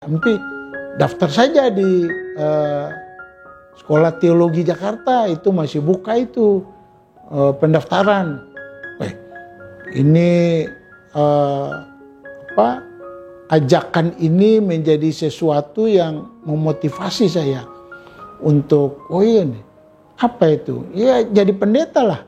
Empi daftar saja di Sekolah Teologi Jakarta, itu masih buka itu pendaftaran. Ini ajakan ini menjadi sesuatu yang memotivasi saya untuk apa itu? Ya jadi pendeta lah.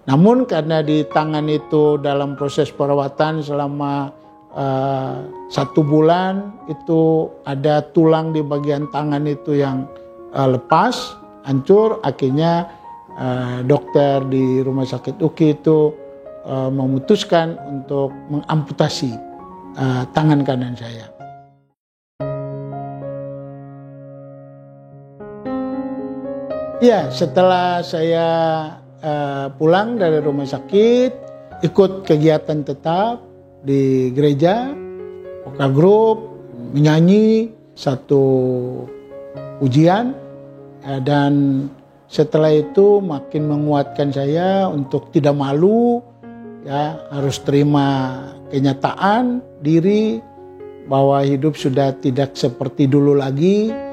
Namun karena di tangan itu dalam proses perawatan selama 1 bulan, itu ada tulang di bagian tangan itu yang lepas, hancur. Akhirnya dokter di rumah sakit UKI itu memutuskan untuk mengamputasi tangan kanan saya. Ya, setelah saya pulang dari rumah sakit, ikut kegiatan tetap di gereja, vokal group, menyanyi satu ujian, dan setelah itu makin menguatkan saya untuk tidak malu, ya harus terima kenyataan diri bahwa hidup sudah tidak seperti dulu lagi.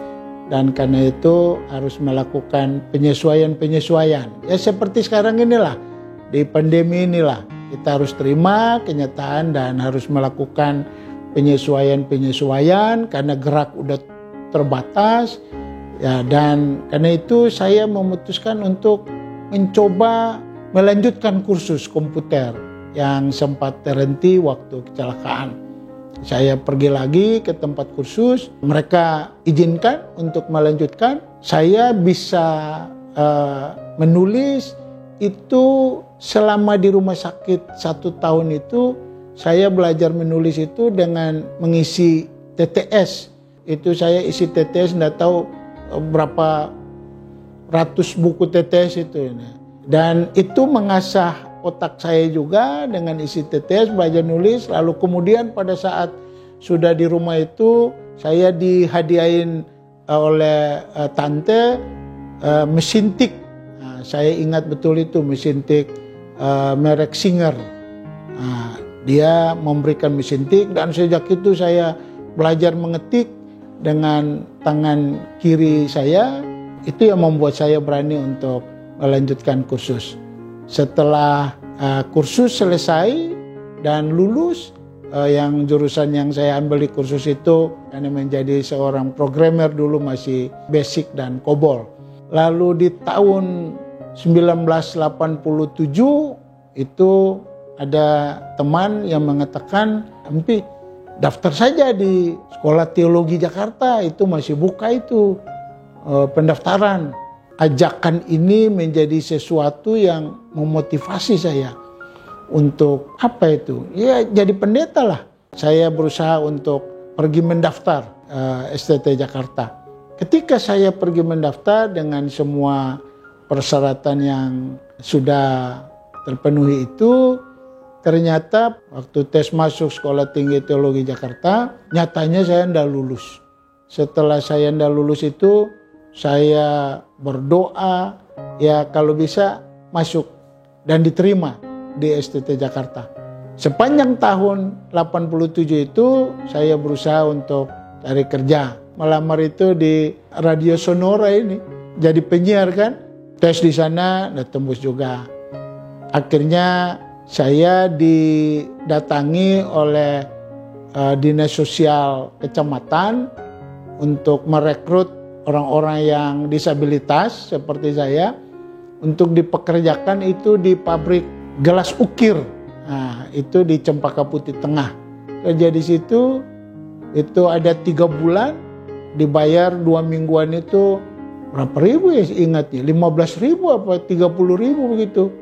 Dan karena itu harus melakukan penyesuaian. Ya seperti sekarang inilah, di pandemi inilah. Kita harus terima kenyataan dan harus melakukan penyesuaian karena gerak udah terbatas. Ya, dan karena itu saya memutuskan untuk mencoba melanjutkan kursus komputer yang sempat terhenti waktu kecelakaan. Saya pergi lagi ke tempat kursus, mereka izinkan untuk melanjutkan. Saya bisa menulis itu selama di rumah sakit 1 tahun itu. Saya belajar menulis itu dengan mengisi TTS. Itu saya isi TTS, enggak tahu berapa ratus buku TTS itu. Dan itu mengasah otak saya juga dengan isi TTS, belajar nulis. Lalu kemudian pada saat sudah di rumah itu, saya dihadiahin oleh tante mesin tik. Nah, saya ingat betul itu mesin tik merek Singer. Nah, dia memberikan mesin tik dan sejak itu saya belajar mengetik dengan tangan kiri saya. Itu yang membuat saya berani untuk melanjutkan kursus. Setelah kursus selesai dan lulus, yang jurusan yang saya ambil di kursus itu karena menjadi seorang programmer, dulu masih basic dan COBOL. Lalu di tahun 1987 itu ada teman yang mengatakan, "Empi, daftar saja di Sekolah Teologi Jakarta, itu masih buka itu pendaftaran." Ajakan ini menjadi sesuatu yang memotivasi saya untuk apa itu? Ya jadi pendeta lah. Saya berusaha untuk pergi mendaftar STT Jakarta. Ketika saya pergi mendaftar dengan semua persyaratan yang sudah terpenuhi itu, ternyata waktu tes masuk Sekolah Tinggi Teologi Jakarta, nyatanya saya tidak lulus. Setelah saya tidak lulus itu, saya berdoa ya kalau bisa masuk dan diterima di STT Jakarta. Sepanjang tahun 87 itu saya berusaha untuk cari kerja. Melamar itu di Radio Sonora ini, jadi penyiar kan. Tes di sana dan tembus juga. Akhirnya saya didatangi oleh Dinas Sosial Kecamatan untuk merekrut orang-orang yang disabilitas seperti saya untuk dipekerjakan itu di pabrik gelas ukir. Nah, itu di Cempaka Putih Tengah. Kerja di situ itu ada 3 bulan, dibayar 2 mingguan itu berapa ribu ya ingatnya, 15.000 apa 30.000 begitu.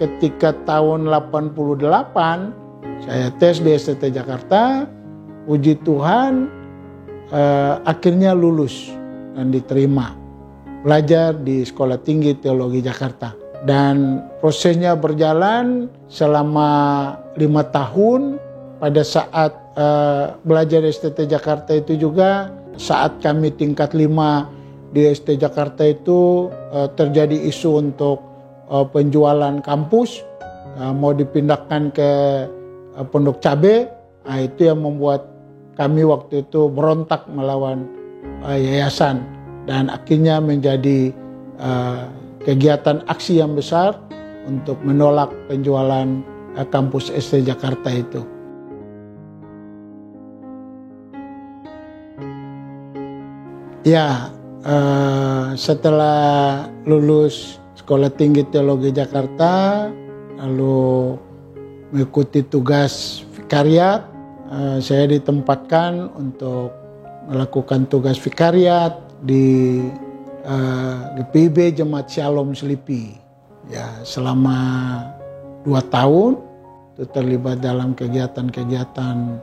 Ketika tahun 88 saya tes di STT Jakarta, puji Tuhan akhirnya lulus dan diterima. belajar di Sekolah Tinggi Teologi Jakarta. Dan prosesnya berjalan selama 5 tahun. Pada saat belajar di STT Jakarta itu juga, saat kami tingkat 5 di STT Jakarta itu terjadi isu untuk penjualan kampus, mau dipindahkan ke Pondok Cabe. Itu yang membuat kami waktu itu berontak melawan yayasan, dan akhirnya menjadi kegiatan aksi yang besar untuk menolak penjualan kampus STT Jakarta itu. Ya, setelah lulus Sekolah Tinggi Teologi Jakarta, lalu mengikuti tugas vikariat, saya ditempatkan untuk melakukan tugas vikariat di GPIB Jemaat Shalom Selipi. Ya, selama 2 tahun itu terlibat dalam kegiatan-kegiatan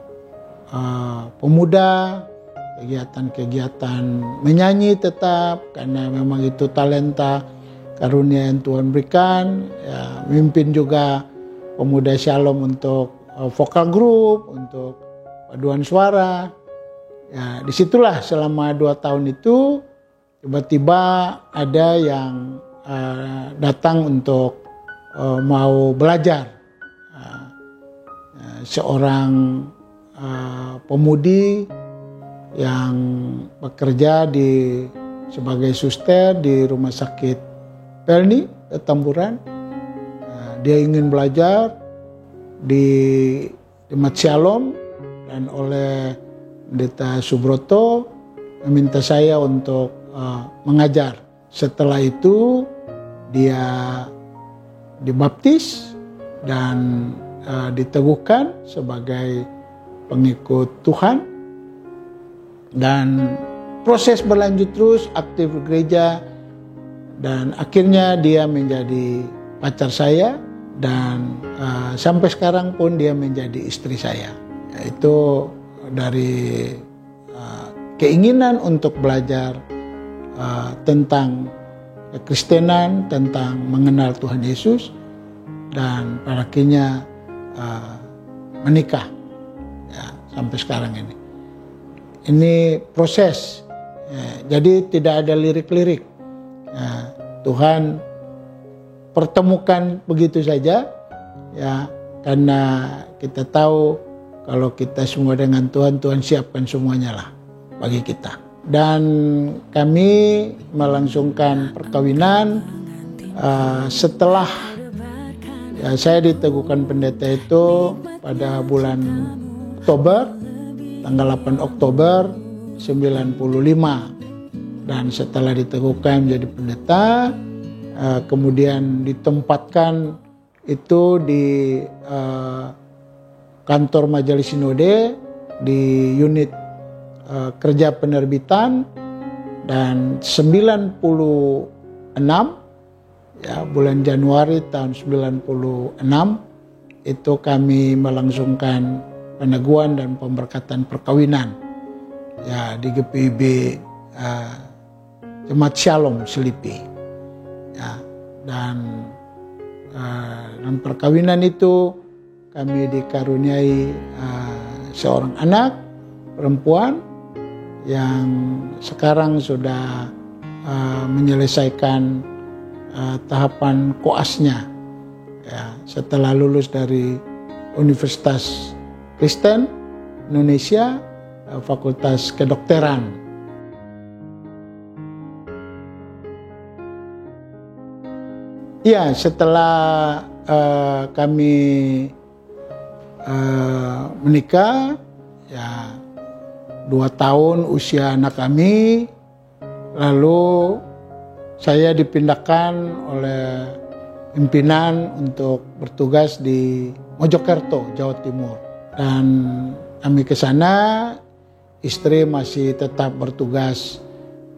pemuda, kegiatan-kegiatan menyanyi tetap, karena memang itu talenta karunia yang Tuhan berikan. Ya, mimpin juga pemuda Shalom untuk vokal group, untuk paduan suara. Ya, disitulah selama 2 tahun itu tiba-tiba ada yang datang untuk mau belajar. Seorang pemudi yang bekerja sebagai suster di Rumah Sakit Pelni, Petamburan. Dia ingin belajar di Jemaat Shalom, dan oleh Pendeta Subroto meminta saya untuk mengajar. Setelah itu dia dibaptis dan diteguhkan sebagai pengikut Tuhan. Dan proses berlanjut terus, aktif gereja, dan akhirnya dia menjadi pacar saya, dan sampai sekarang pun dia menjadi istri saya. Itu dari keinginan untuk belajar tentang kekristenan, tentang mengenal Tuhan Yesus, dan pada akhirnya menikah ya, sampai sekarang ini. Ini proses, ya, jadi tidak ada lirik-lirik. Ya, Tuhan pertemukan begitu saja, ya, karena kita tahu kalau kita semua dengan Tuhan, Tuhan siapkan semuanya lah bagi kita. Dan kami melangsungkan perkawinan setelah ya, saya diteguhkan pendeta itu pada bulan Oktober, tanggal 8 Oktober 95. Dan setelah diteguhkan menjadi pendeta, kemudian ditempatkan itu di kantor Majelis Sinode di unit kerja penerbitan. Dan 96 ya, bulan Januari tahun 96 itu kami melangsungkan peneguhan dan pemberkatan perkawinan ya di GPIB Jemaat Shalom Selipi ya. Dan dalam perkawinan itu kami dikaruniai seorang anak perempuan yang sekarang sudah menyelesaikan tahapan koasnya ya, setelah lulus dari Universitas Kristen Indonesia, Fakultas Kedokteran. Ya, setelah kami menikah, ya 2 tahun usia anak kami, lalu saya dipindahkan oleh pimpinan untuk bertugas di Mojokerto, Jawa Timur. Dan kami ke sana, istri masih tetap bertugas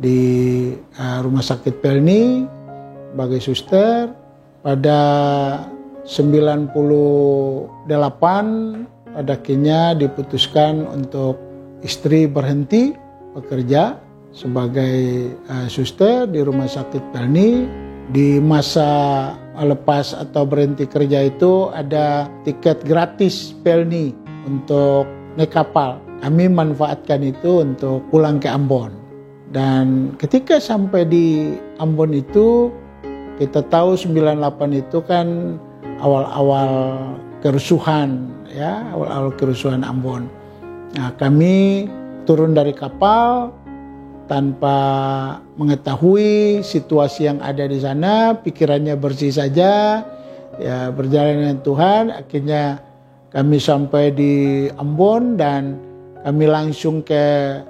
di Rumah Sakit Pelni sebagai suster. Pada 98 pada akhirnya diputuskan untuk istri berhenti bekerja sebagai suster di rumah sakit Pelni. Di masa lepas atau berhenti kerja itu ada tiket gratis Pelni untuk naik kapal. Kami manfaatkan itu untuk pulang ke Ambon. Dan ketika sampai di Ambon itu, kita tahu 98 itu kan awal-awal kerusuhan, ya, awal-awal kerusuhan Ambon. Nah, kami turun dari kapal tanpa mengetahui situasi yang ada di sana, pikirannya bersih saja, ya, berjalan dengan Tuhan. Akhirnya kami sampai di Ambon dan kami langsung ke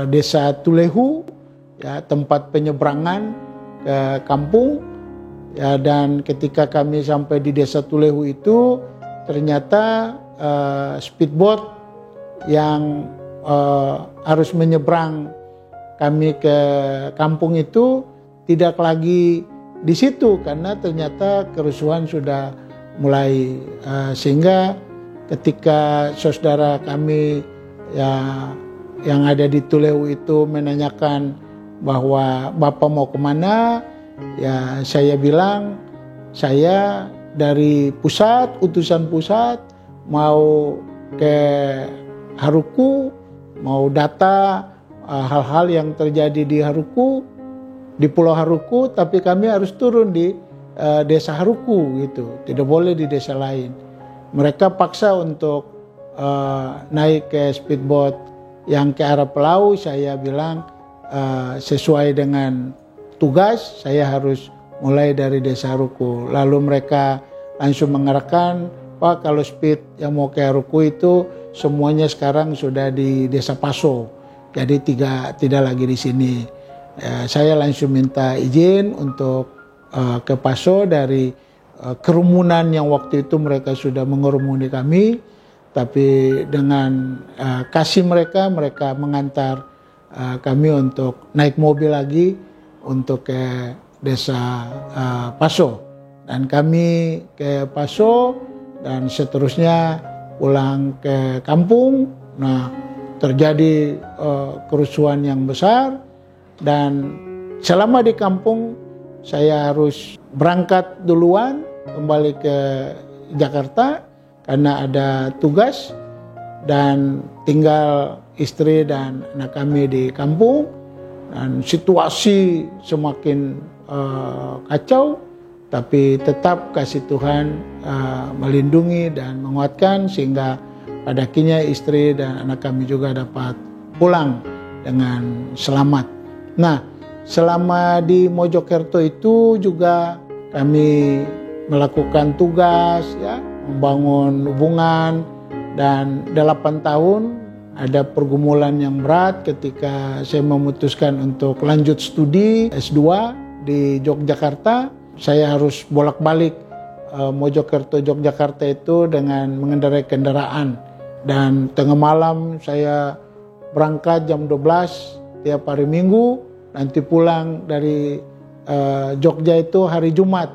desa Tulehu, ya, tempat penyeberangan ke kampung. Ya, dan ketika kami sampai di desa Tulehu itu, ternyata speedboat yang harus menyeberang kami ke kampung itu tidak lagi di situ karena ternyata kerusuhan sudah mulai, sehingga ketika saudara kami ya yang ada di Tulehu itu menanyakan bahwa Bapak mau kemana, ya saya bilang saya dari pusat, utusan pusat mau ke Haruku, mau data hal-hal yang terjadi di Haruku, di Pulau Haruku, tapi kami harus turun di desa Haruku gitu, tidak boleh di desa lain. Mereka paksa untuk naik ke speedboat yang ke arah Pelau. Saya bilang sesuai dengan tugas saya harus mulai dari desa Haruku. Lalu mereka langsung mengarahkan, Pak, kalau speed yang mau ke Haruku itu semuanya sekarang sudah di desa Paso, jadi tidak lagi di sini. Saya langsung minta izin untuk ke Paso dari kerumunan yang waktu itu mereka sudah mengerumuni kami, tapi dengan kasih mereka mengantar kami untuk naik mobil lagi untuk ke desa Paso, dan kami ke Paso dan seterusnya pulang ke kampung. Nah, terjadi kerusuhan yang besar dan selama di kampung saya harus berangkat duluan kembali ke Jakarta karena ada tugas dan tinggal istri dan anak kami di kampung, dan situasi semakin kacau, tapi tetap kasih Tuhan melindungi dan menguatkan sehingga pada akhirnya istri dan anak kami juga dapat pulang dengan selamat. Nah, selama di Mojokerto itu juga kami melakukan tugas, ya, membangun hubungan, dan 8 tahun ada pergumulan yang berat ketika saya memutuskan untuk lanjut studi S2 di Yogyakarta. Saya harus bolak-balik Mojokerto Yogyakarta itu dengan mengendarai kendaraan, dan tengah malam saya berangkat jam 12 tiap hari Minggu, nanti pulang dari Jogja itu hari Jumat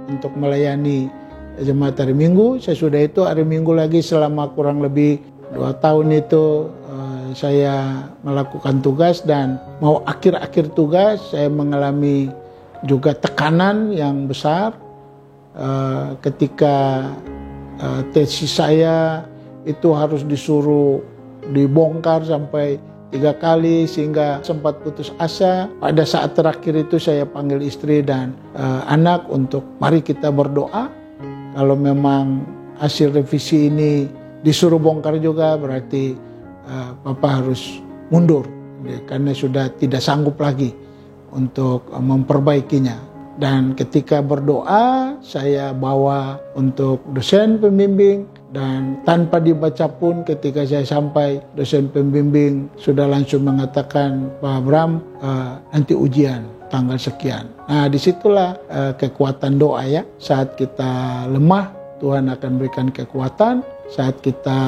untuk melayani jemaat hari Minggu. Sesudah itu hari Minggu lagi selama kurang lebih 2 tahun itu saya melakukan tugas, dan mau akhir-akhir tugas saya mengalami juga tekanan yang besar ketika tesis saya itu harus disuruh dibongkar sampai 3 kali sehingga sempat putus asa. Pada saat terakhir itu saya panggil istri dan anak untuk mari kita berdoa. Kalau memang hasil revisi ini disuruh bongkar juga berarti Papa harus mundur karena sudah tidak sanggup lagi untuk memperbaikinya. Dan ketika berdoa saya bawa untuk dosen pembimbing, dan tanpa dibaca pun ketika saya sampai, dosen pembimbing sudah langsung mengatakan, Pak Abram, nanti ujian tanggal sekian. Nah, disitulah kekuatan doa, ya. Saat kita lemah, Tuhan akan berikan kekuatan. Saat kita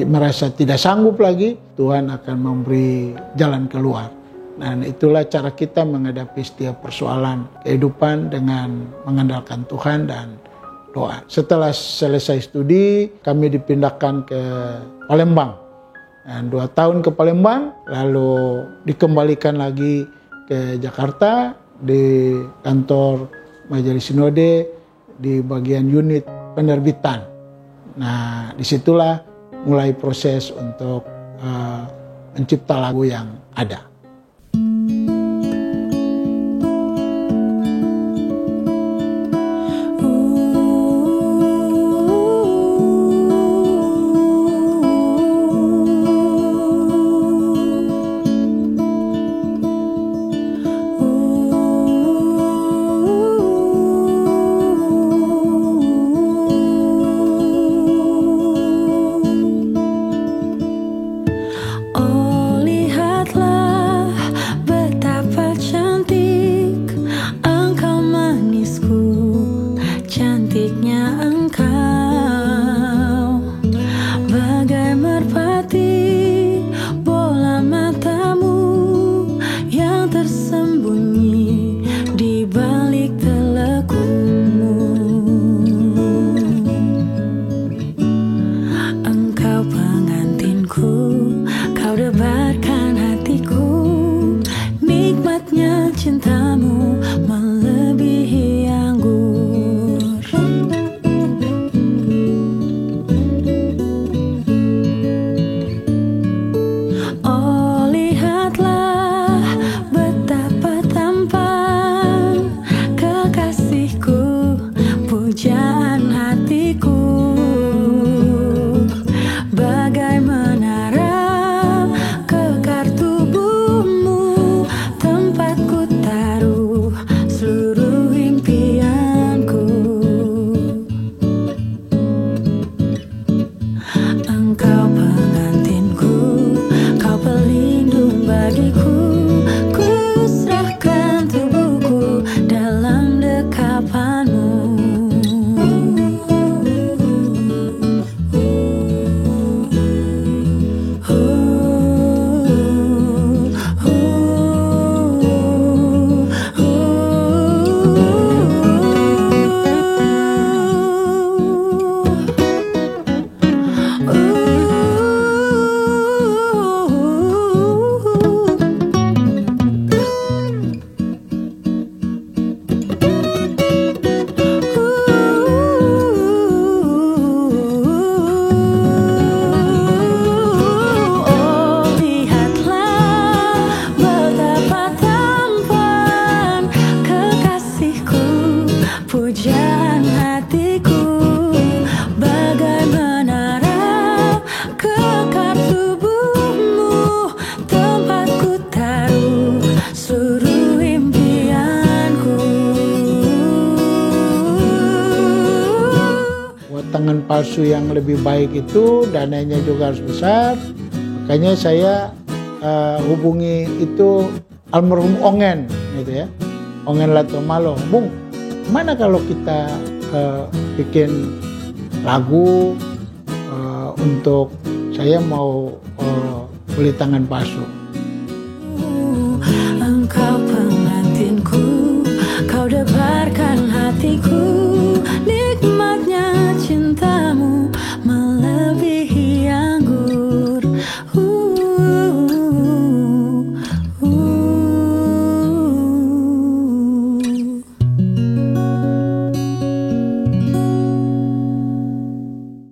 merasa tidak sanggup lagi, Tuhan akan memberi jalan keluar. Dan itulah cara kita menghadapi setiap persoalan kehidupan dengan mengandalkan Tuhan dan doa. Setelah selesai studi, kami dipindahkan ke Palembang. Dan 2 tahun ke Palembang, lalu dikembalikan lagi ke Jakarta di kantor Majelis Sinode di bagian unit penerbitan. Nah, disitulah mulai proses untuk mencipta lagu yang ada. Cintamu melebihi anggur. Oh, lihatlah betapa tampan kekasihku, pujaan hatiku, bagai menara kekar tubuhmu, tempat ku taruh seluruh impianku. Engkau pengantinku, kau pelindung bagiku, ku serahkan tubuhku dalam dekapanmu. Pujaan hatiku, bagai menara kekar tubuhmu, tempat ku taruh seluruh impianku. Buat tangan palsu yang lebih baik itu dananya juga harus besar. Makanya saya hubungi itu almarhum Ongen gitu ya. Ongen Latomalo, Bung, mana kalau kita bikin lagu untuk saya mau beli tangan palsu. Engkau pengantinku, kau debarkan hatiku.